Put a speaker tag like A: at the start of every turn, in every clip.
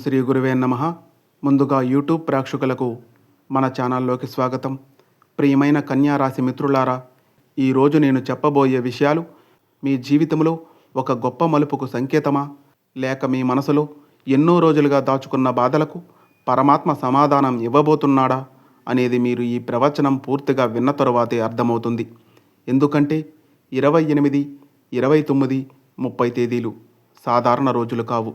A: శ్రీ గురువే నమః. ముందుగా యూట్యూబ్ ప్రేక్షకులకు మన ఛానల్లోకి స్వాగతం. ప్రియమైన కన్యా రాశి మిత్రులారా, ఈరోజు నేను చెప్పబోయే విషయాలు మీ జీవితంలో ఒక గొప్ప మలుపుకు సంకేతమా, లేక మీ మనసులో ఎన్నో రోజులుగా దాచుకున్న బాధలకు పరమాత్మ సమాధానం ఇవ్వబోతున్నాడా అనేది మీరు ఈ ప్రవచనం పూర్తిగా విన్న తరువాతే అర్థమవుతుంది. ఎందుకంటే 28, 29, 30 తేదీలు సాధారణ రోజులు కావు.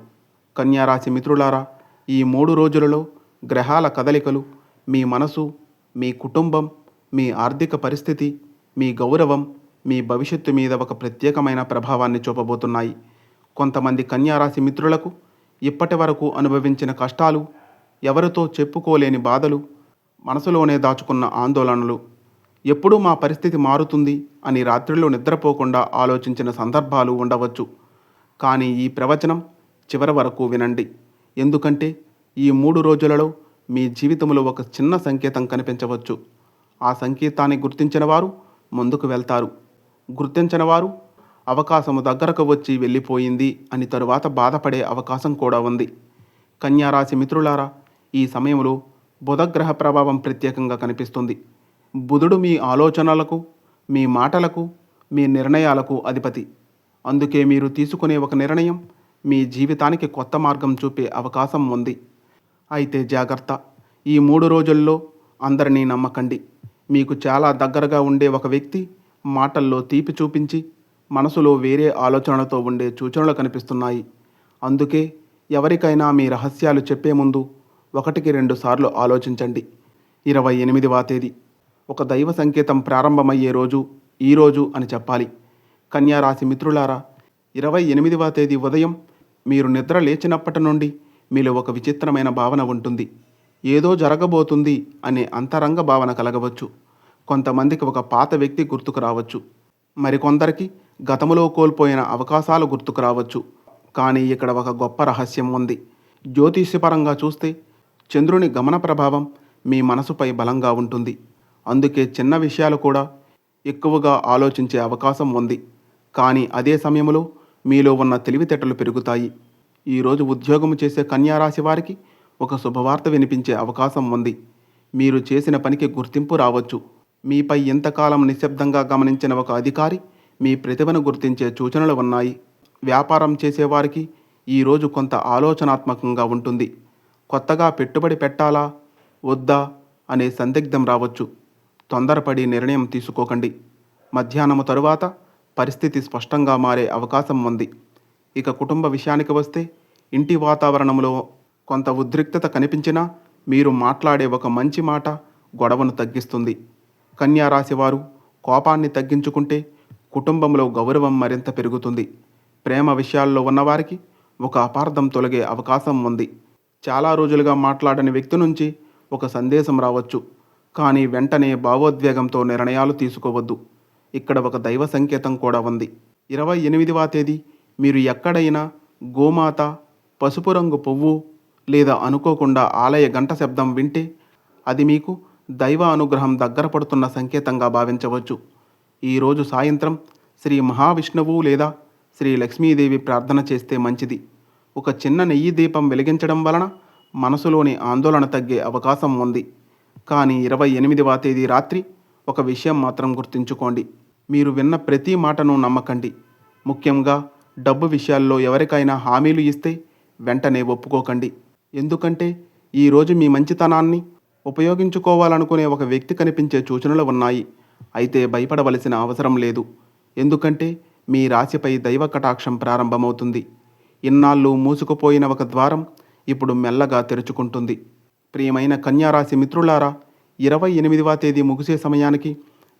A: కన్యారాశి మిత్రులారా, ఈ 3 రోజులలో గ్రహాల కదలికలు మీ మనసు, మీ కుటుంబం, మీ ఆర్థిక పరిస్థితి, మీ గౌరవం, మీ భవిష్యత్తు మీద ఒక ప్రత్యేకమైన ప్రభావాన్ని చూపబోతున్నాయి. కొంతమంది కన్యారాశి మిత్రులకు ఇప్పటి వరకు అనుభవించిన కష్టాలు, ఎవరితో చెప్పుకోలేని బాధలు, మనసులోనే దాచుకున్న ఆందోళనలు, ఎప్పుడు మా పరిస్థితి మారుతుంది అని రాత్రిలో నిద్రపోకుండా ఆలోచించిన సందర్భాలు ఉండవచ్చు. కానీ ఈ ప్రవచనం చివరి వరకు వినండి. ఎందుకంటే ఈ 3 రోజులలో మీ జీవితంలో ఒక చిన్న సంకేతం కనిపించవచ్చు. ఆ సంకేతాన్ని గుర్తించిన వారు ముందుకు వెళ్తారు. గుర్తించిన వారు అవకాశము దగ్గరకు వచ్చి వెళ్ళిపోయింది అని తరువాత బాధపడే అవకాశం కూడా ఉంది. కన్యారాశి మిత్రులారా, ఈ సమయంలో బుధగ్రహ ప్రభావం ప్రత్యేకంగా కనిపిస్తుంది. బుధుడు మీ ఆలోచనలకు, మీ మాటలకు, మీ నిర్ణయాలకు అధిపతి. అందుకే మీరు తీసుకునే ఒక నిర్ణయం మీ జీవితానికి కొత్త మార్గం చూపే అవకాశం ఉంది. అయితే జాగ్రత్త, ఈ 3 రోజుల్లో అందరినీ నమ్మకండి. మీకు చాలా దగ్గరగా ఉండే ఒక వ్యక్తి మాటల్లో తీపి చూపించి మనసులో వేరే ఆలోచనలతో ఉండే సూచనలు కనిపిస్తున్నాయి. అందుకే ఎవరికైనా మీ రహస్యాలు చెప్పే ముందు 1-2 సార్లు ఆలోచించండి. 28వ తేదీ ఒక దైవ సంకేతం ప్రారంభమయ్యే రోజు ఈరోజు అని చెప్పాలి. కన్యారాశి మిత్రులారా, 28వ తేదీ ఉదయం మీరు నిద్ర లేచినప్పటి నుండి మీలో ఒక విచిత్రమైన భావన ఉంటుంది. ఏదో జరగబోతుంది అనే అంతరంగ భావన కలగవచ్చు. కొంతమందికి ఒక పాత వ్యక్తి గుర్తుకు రావచ్చు. మరికొందరికి గతంలో కోల్పోయిన అవకాశాలు గుర్తుకు రావచ్చు. కానీ ఇక్కడ ఒక గొప్ప రహస్యం ఉంది. జ్యోతిష్యపరంగా చూస్తే చంద్రుని గమన ప్రభావం మీ మనసుపై బలంగా ఉంటుంది. అందుకే చిన్న విషయాలు కూడా ఎక్కువగా ఆలోచించే అవకాశం ఉంది. కానీ అదే సమయంలో మీలో ఉన్న తెలివితేటలు పెరుగుతాయి. ఈరోజు ఉద్యోగము చేసే కన్యారాశి వారికి ఒక శుభవార్త వినిపించే అవకాశం ఉంది. మీరు చేసిన పనికి గుర్తింపు రావచ్చు. మీపై ఇంతకాలం నిశ్శబ్దంగా గమనించిన ఒక అధికారి మీ ప్రతిభను గుర్తించే సూచనలు ఉన్నాయి. వ్యాపారం చేసేవారికి ఈరోజు కొంత ఆలోచనాత్మకంగా ఉంటుంది. కొత్తగా పెట్టుబడి పెట్టాలా వద్దా అనే సందిగ్ధం రావచ్చు. తొందరపడి నిర్ణయం తీసుకోకండి. మధ్యాహ్నము తరువాత పరిస్థితి స్పష్టంగా మారే అవకాశం ఉంది. ఇక కుటుంబ విషయానికి వస్తే ఇంటి వాతావరణంలో కొంత ఉద్రిక్తత కనిపించినా మీరు మాట్లాడే ఒక మంచి మాట గొడవను తగ్గిస్తుంది. కన్యారాశి వారు కోపాన్ని తగ్గించుకుంటే కుటుంబంలో గౌరవం మరింత పెరుగుతుంది. ప్రేమ విషయాల్లో ఉన్నవారికి ఒక అపార్థం తొలగే అవకాశం ఉంది. చాలా రోజులుగా మాట్లాడని వ్యక్తి నుంచి ఒక సందేశం రావచ్చు. కానీ వెంటనే భావోద్వేగంతో నిర్ణయాలు తీసుకోవద్దు. ఇక్కడ ఒక దైవ సంకేతం కూడా ఉంది. 28వ తేదీ మీరు ఎక్కడైనా గోమాత, పసుపు రంగు పువ్వు లేదా అనుకోకుండా ఆలయ గంట శబ్దం వింటే అది మీకు దైవ అనుగ్రహం దగ్గర పడుతున్న సంకేతంగా భావించవచ్చు. ఈరోజు సాయంత్రం శ్రీ మహావిష్ణువు లేదా శ్రీ లక్ష్మీదేవి ప్రార్థన చేస్తే మంచిది. ఒక చిన్న నెయ్యి దీపం వెలిగించడం వలన మనసులోని ఆందోళన తగ్గే అవకాశం ఉంది. కానీ 28వ తేదీ రాత్రి ఒక విషయం మాత్రం గుర్తుంచుకోండి. మీరు విన్న ప్రతి మాటను నమ్మకండి. ముఖ్యంగా డబ్బు విషయాల్లో ఎవరికైనా హామీలు ఇస్తే వెంటనే ఒప్పుకోకండి. ఎందుకంటే ఈరోజు మీ మంచితనాన్ని ఉపయోగించుకోవాలనుకునే ఒక వ్యక్తి కనిపించే సూచనలు ఉన్నాయి. అయితే భయపడవలసిన అవసరం లేదు. ఎందుకంటే మీ రాశిపై దైవ కటాక్షం ప్రారంభమవుతుంది. ఇన్నాళ్ళు మూసుకుపోయిన ఒక ద్వారం ఇప్పుడు మెల్లగా తెరుచుకుంటుంది. ప్రియమైన కన్యారాశి మిత్రులారా, 28వ తేదీ ముగిసే సమయానికి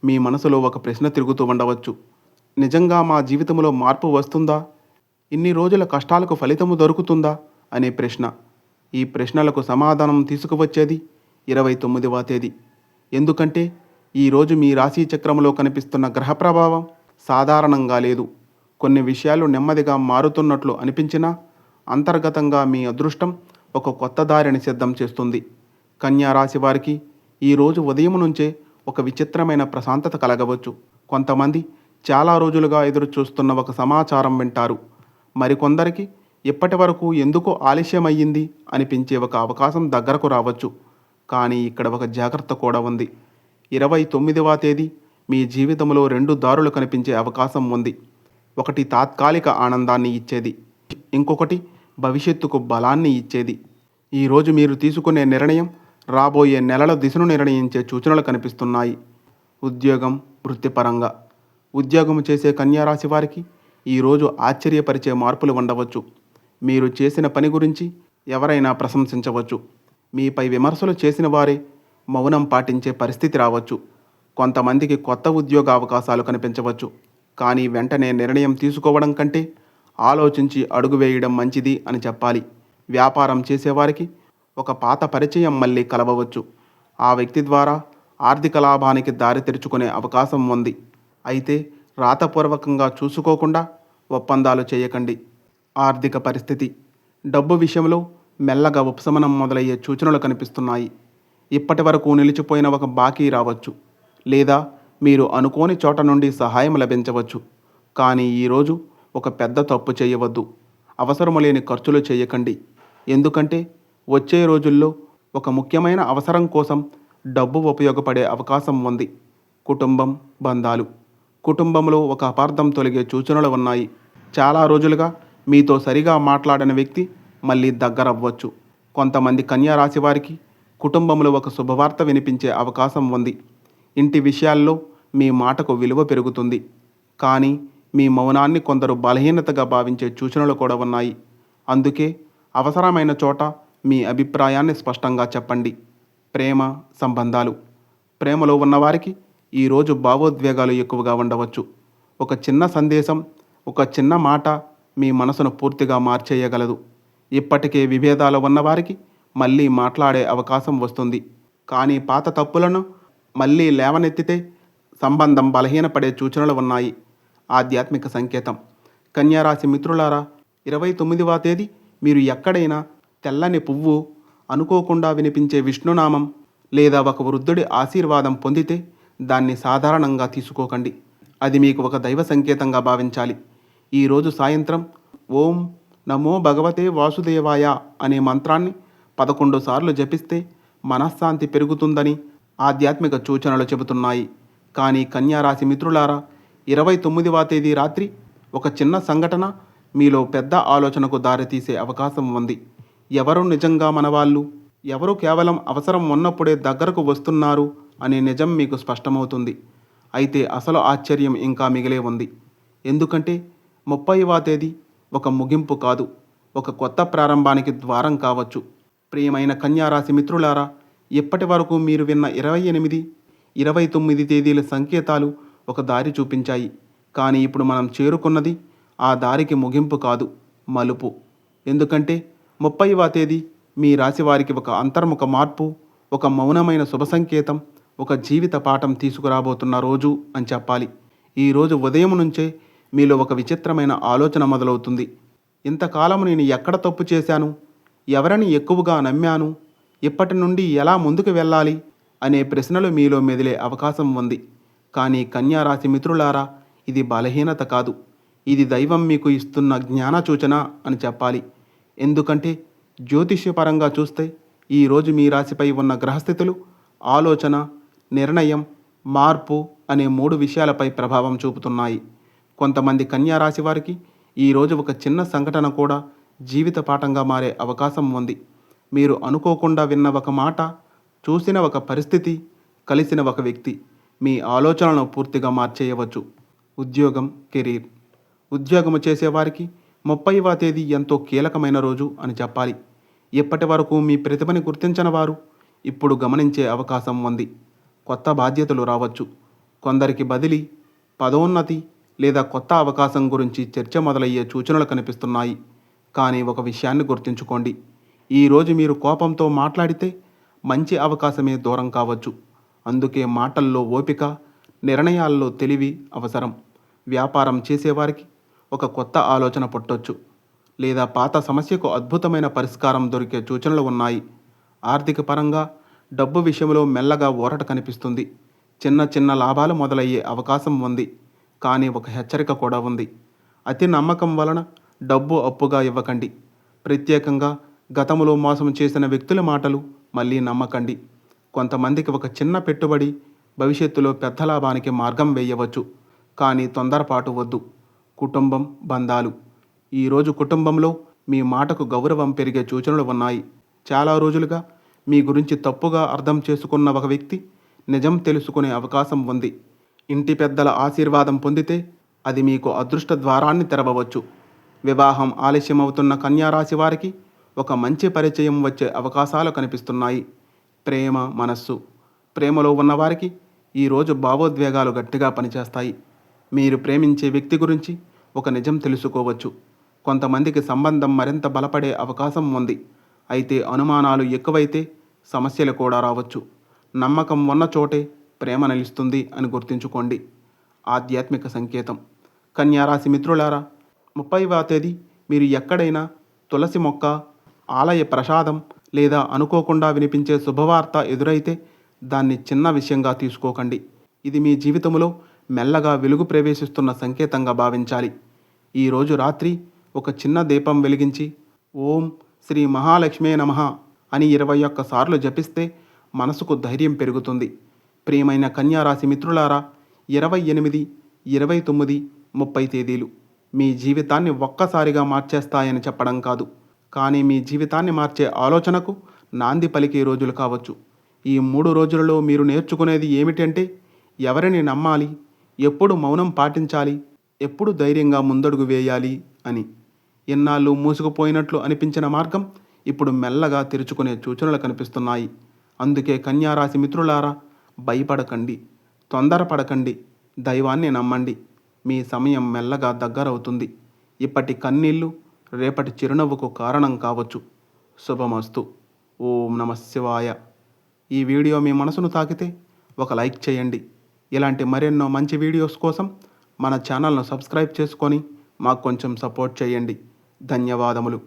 A: మీ మనసులో ఒక ప్రశ్న తిరుగుతూ ఉండవచ్చు. నిజంగా మా జీవితంలో మార్పు వస్తుందా? ఇన్ని రోజుల కష్టాలకు ఫలితము దొరుకుతుందా అనే ప్రశ్న. ఈ ప్రశ్నలకు సమాధానం తీసుకువచ్చేది 29వ తేదీ. ఎందుకంటే ఈరోజు మీ రాశి చక్రంలో కనిపిస్తున్న గ్రహ ప్రభావం సాధారణంగా లేదు. కొన్ని విషయాలు నెమ్మదిగా మారుతున్నట్లు అనిపించినా అంతర్గతంగా మీ అదృష్టం ఒక కొత్త దారిని సిద్ధం చేస్తుంది. కన్యారాశి వారికి ఈరోజు ఉదయం నుంచే ఒక విచిత్రమైన ప్రశాంతత కలగవచ్చు. కొంతమంది చాలా రోజులుగా ఎదురు చూస్తున్న ఒక సమాచారం వింటారు. మరికొందరికి ఇప్పటి వరకు ఎందుకో ఆలస్యమయ్యింది అనిపించే ఒక అవకాశం దగ్గరకు రావచ్చు. కానీ ఇక్కడ ఒక జాగ్రత్త కూడా ఉంది. 29వ తేదీ మీ జీవితంలో 2 దారులు కనిపించే అవకాశం ఉంది. ఒకటి తాత్కాలిక ఆనందాన్ని ఇచ్చేది, ఇంకొకటి భవిష్యత్తుకు బలాన్ని ఇచ్చేది. ఈరోజు మీరు తీసుకునే నిర్ణయం రాబోయే నెలల దిశను నిర్ణయించే సూచనలు కనిపిస్తున్నాయి. ఉద్యోగం, వృత్తిపరంగా. ఉద్యోగం చేసే కన్యారాశి వారికి ఈరోజు ఆశ్చర్యపరిచే మార్పులు ఉండవచ్చు. మీరు చేసిన పని గురించి ఎవరైనా ప్రశంసించవచ్చు. మీపై విమర్శలు చేసిన వారే మౌనం పాటించే పరిస్థితి రావచ్చు. కొంతమందికి కొత్త ఉద్యోగ అవకాశాలు కనిపించవచ్చు. కానీ వెంటనే నిర్ణయం తీసుకోవడం కంటే ఆలోచించి అడుగు వేయడం మంచిది అని చెప్పాలి. వ్యాపారం చేసేవారికి ఒక పాత పరిచయం మళ్ళీ కలవవచ్చు. ఆ వ్యక్తి ద్వారా ఆర్థిక లాభానికి దారి తెరుచుకునే అవకాశం ఉంది. అయితే రాతపూర్వకంగా చూసుకోకుండా ఒప్పందాలు చేయకండి. ఆర్థిక పరిస్థితి. డబ్బు విషయంలో మెల్లగా ఉపశమనం మొదలయ్యే సూచనలు కనిపిస్తున్నాయి. ఇప్పటి వరకు నిలిచిపోయిన ఒక బాకీ రావచ్చు, లేదా మీరు అనుకోని చోట నుండి సహాయం లభించవచ్చు. కానీ ఈరోజు ఒక పెద్ద తప్పు చేయవద్దు. అవసరము లేని ఖర్చులు చేయకండి. ఎందుకంటే వచ్చే రోజుల్లో ఒక ముఖ్యమైన అవసరం కోసం డబ్బు ఉపయోగపడే అవకాశం ఉంది. కుటుంబం, బంధాలు. కుటుంబంలో ఒక అపార్థం తొలగే సూచనలు ఉన్నాయి. చాలా రోజులుగా మీతో సరిగా మాట్లాడని వ్యక్తి మళ్ళీ దగ్గరవ్వచ్చు. కొంతమంది కన్యారాశి వారికి కుటుంబంలో ఒక శుభవార్త వినిపించే అవకాశం ఉంది. ఇంటి విషయాల్లో మీ మాటకు విలువ పెరుగుతుంది. కానీ మీ మౌనాన్ని కొందరు బలహీనతగా భావించే సూచనలు కూడా ఉన్నాయి. అందుకే అవసరమైన చోట మీ అభిప్రాయాన్ని స్పష్టంగా చెప్పండి. ప్రేమ, సంబంధాలు. ప్రేమలో ఉన్నవారికి ఈరోజు భావోద్వేగాలు ఎక్కువగా ఉండవచ్చు. ఒక చిన్న సందేశం, ఒక చిన్న మాట మీ మనసును పూర్తిగా మార్చేయగలదు. ఇప్పటికే విభేదాలు ఉన్నవారికి మళ్ళీ మాట్లాడే అవకాశం వస్తుంది. కానీ పాత తప్పులను మళ్ళీ లేవనెత్తితే సంబంధం బలహీనపడే సూచనలు ఉన్నాయి. ఆధ్యాత్మిక సంకేతం. కన్యారాశి మిత్రులారా, 29వ తేదీ మీరు ఎక్కడైనా తెల్లని పువ్వు, అనుకోకుండా వినిపించే విష్ణునామం లేదా ఒక వృద్ధుడి ఆశీర్వాదం పొందితే దాన్ని సాధారణంగా తీసుకోకండి. అది మీకు ఒక దైవ సంకేతంగా భావించాలి. ఈరోజు సాయంత్రం ఓం నమో భగవతే వాసుదేవాయ అనే మంత్రాన్ని 11 సార్లు జపిస్తే మనశ్శాంతి పెరుగుతుందని ఆధ్యాత్మిక సూచనలు చెబుతున్నాయి. కానీ కన్యారాశి మిత్రులారా, 29వ తేదీ రాత్రి ఒక చిన్న సంఘటన మీలో పెద్ద ఆలోచనకు దారితీసే అవకాశం ఉంది. ఎవరు నిజంగా మనవాళ్ళు, ఎవరు కేవలం అవసరం ఉన్నప్పుడే దగ్గరకు వస్తున్నారు అనే నిజం మీకు స్పష్టమవుతుంది. అయితే అసలు ఆశ్చర్యం ఇంకా మిగిలే ఉంది. ఎందుకంటే 30వ తేదీ ఒక ముగింపు కాదు, ఒక కొత్త ప్రారంభానికి ద్వారం కావచ్చు. ప్రియమైన కన్యారాశి మిత్రులారా, ఇప్పటి వరకు మీరు విన్న 28, 29 తేదీల సంకేతాలు ఒక దారి చూపించాయి. కానీ ఇప్పుడు మనం చేరుకున్నది ఆ దారికి ముగింపు కాదు, మలుపు. ఎందుకంటే 30వ తేదీ మీ రాశి వారికి ఒక అంతర్ముఖ మార్పు, ఒక మౌనమైన శుభ సంకేతం, ఒక జీవిత పాఠం తీసుకురాబోతున్న రోజు అని చెప్పాలి. ఈరోజు ఉదయం నుంచే మీలో ఒక విచిత్రమైన ఆలోచన మొదలవుతుంది. ఇంతకాలం నేను ఎక్కడ తప్పు చేశాను, ఎవరిని ఎక్కువగా నమ్మాను, ఇప్పటి నుండి ఎలా ముందుకు వెళ్ళాలి అనే ప్రశ్నలు మీలో మెదిలే అవకాశం ఉంది. కానీ కన్యారాశి మిత్రులారా, ఇది బలహీనత కాదు, ఇది దైవం మీకు ఇస్తున్న జ్ఞాన సూచన అని చెప్పాలి. ఎందుకంటే జ్యోతిష్యపరంగా చూస్తే ఈరోజు మీ రాశిపై ఉన్న గ్రహస్థితులు ఆలోచన, నిర్ణయం, మార్పు అనే 3 విషయాలపై ప్రభావం చూపుతున్నాయి. కొంతమంది కన్యారాశి వారికి ఈరోజు ఒక చిన్న సంఘటన కూడా జీవిత పాఠంగా మారే అవకాశం ఉంది. మీరు అనుకోకుండా విన్న ఒక మాట, చూసిన ఒక పరిస్థితి, కలిసిన ఒక వ్యక్తి మీ ఆలోచనలను పూర్తిగా మార్చేయవచ్చు. ఉద్యోగం, కెరీర్. ఉద్యోగము చేసేవారికి 30వ తేదీ ఎంతో కీలకమైన రోజు అని చెప్పాలి. ఇప్పటి వరకు మీ ప్రతిభని గుర్తించిన వారు ఇప్పుడు గమనించే అవకాశం ఉంది. కొత్త బాధ్యతలు రావచ్చు. కొందరికి బదిలీ, పదోన్నతి లేదా కొత్త అవకాశం గురించి చర్చ మొదలయ్యే సూచనలు కనిపిస్తున్నాయి. కానీ ఒక విషయాన్ని గుర్తుంచుకోండి, ఈరోజు మీరు కోపంతో మాట్లాడితే మంచి అవకాశమే దూరం కావచ్చు. అందుకే మాటల్లో ఓపిక, నిర్ణయాల్లో తెలివి అవసరం. వ్యాపారం చేసేవారికి ఒక కొత్త ఆలోచన పుట్టొచ్చు, లేదా పాత సమస్యకు అద్భుతమైన పరిష్కారం దొరికే సూచనలు ఉన్నాయి. ఆర్థిక పరంగా డబ్బు విషయంలో మెల్లగా ఊరట కనిపిస్తుంది. చిన్న చిన్న లాభాలు మొదలయ్యే అవకాశం ఉంది. కానీ ఒక హెచ్చరిక కూడా ఉంది. అతి నమ్మకం వలన డబ్బు అప్పుగా ఇవ్వకండి. ప్రత్యేకంగా గతంలో మోసం చేసిన వ్యక్తుల మాటలు మళ్ళీ నమ్మకండి. కొంతమందికి ఒక చిన్న పెట్టుబడి భవిష్యత్తులో పెద్ద లాభానికి మార్గం వేయవచ్చు. కానీ తొందరపాటు వద్దు. కుటుంబం, బంధాలు. ఈరోజు కుటుంబంలో మీ మాటకు గౌరవం పెరిగే సూచనలు ఉన్నాయి. చాలా రోజులుగా మీ గురించి తప్పుగా అర్థం చేసుకున్న ఒక వ్యక్తి నిజం తెలుసుకునే అవకాశం ఉంది. ఇంటి పెద్దల ఆశీర్వాదం పొందితే అది మీకు అదృష్ట ద్వారాన్ని తెరవవచ్చు. వివాహం ఆలస్యమవుతున్న కన్యారాశి వారికి ఒక మంచి పరిచయం వచ్చే అవకాశాలు కనిపిస్తున్నాయి. ప్రేమ, మనస్సు. ప్రేమలో ఉన్నవారికి ఈరోజు భావోద్వేగాలు గట్టిగా పనిచేస్తాయి. మీరు ప్రేమించే వ్యక్తి గురించి ఒక నిజం తెలుసుకోవచ్చు. కొంతమందికి సంబంధం మరింత బలపడే అవకాశం ఉంది. అయితే అనుమానాలు ఎక్కువైతే సమస్యలు కూడా రావచ్చు. నమ్మకం ఉన్న చోటే ప్రేమ నిలుస్తుంది అని గుర్తుంచుకోండి. ఆధ్యాత్మిక సంకేతం. కన్యారాశి మిత్రులారా, 30వ తేదీ మీరు ఎక్కడైనా తులసి మొక్క, ఆలయ ప్రసాదం లేదా అనుకోకుండా వినిపించే శుభవార్త ఎదురైతే దాన్ని చిన్న విషయంగా తీసుకోకండి. ఇది మీ జీవితంలో మెల్లగా వెలుగు ప్రవేశిస్తున్న సంకేతంగా భావించాలి. ఈరోజు రాత్రి ఒక చిన్న దీపం వెలిగించి ఓం శ్రీ మహాలక్ష్మే నమః అని 21 సార్లు జపిస్తే మనసుకు ధైర్యం పెరుగుతుంది. ప్రియమైన కన్యారాశి మిత్రులారా, 28, 29, 30 తేదీలు మీ జీవితాన్ని ఒక్కసారిగా మార్చేస్తాయని చెప్పడం కాదు, కానీ మీ జీవితాన్ని మార్చే ఆలోచనకు నాంది పలికే రోజులు కావచ్చు. ఈ 3 రోజులలో మీరు నేర్చుకునేది ఏమిటంటే ఎవరిని నమ్మాలి, ఎప్పుడు మౌనం పాటించాలి, ఎప్పుడు ధైర్యంగా ముందడుగు వేయాలి అని. ఎన్నాళ్ళు మూసుకుపోయినట్లు అనిపించిన మార్గం ఇప్పుడు మెల్లగా తెరుచుకునే సూచనలు కనిపిస్తున్నాయి. అందుకే కన్యారాశి మిత్రులారా, భయపడకండి, తొందరపడకండి, దైవాన్ని నమ్మండి. మీ సమయం మెల్లగా దగ్గరవుతుంది. ఇప్పటి కన్నీళ్ళు రేపటి చిరునవ్వుకు కారణం కావచ్చు. శుభమస్తు. ఓం నమః శివాయ. ఈ వీడియో మీ మనసును తాకితే ఒక లైక్ చేయండి. ఇలాంటి మరెన్నో మంచి వీడియోస్ కోసం మన ఛానల్ను సబ్స్క్రైబ్ చేసుకొని మాకు కొంచెం సపోర్ట్ చేయండి. ధన్యవాదములు.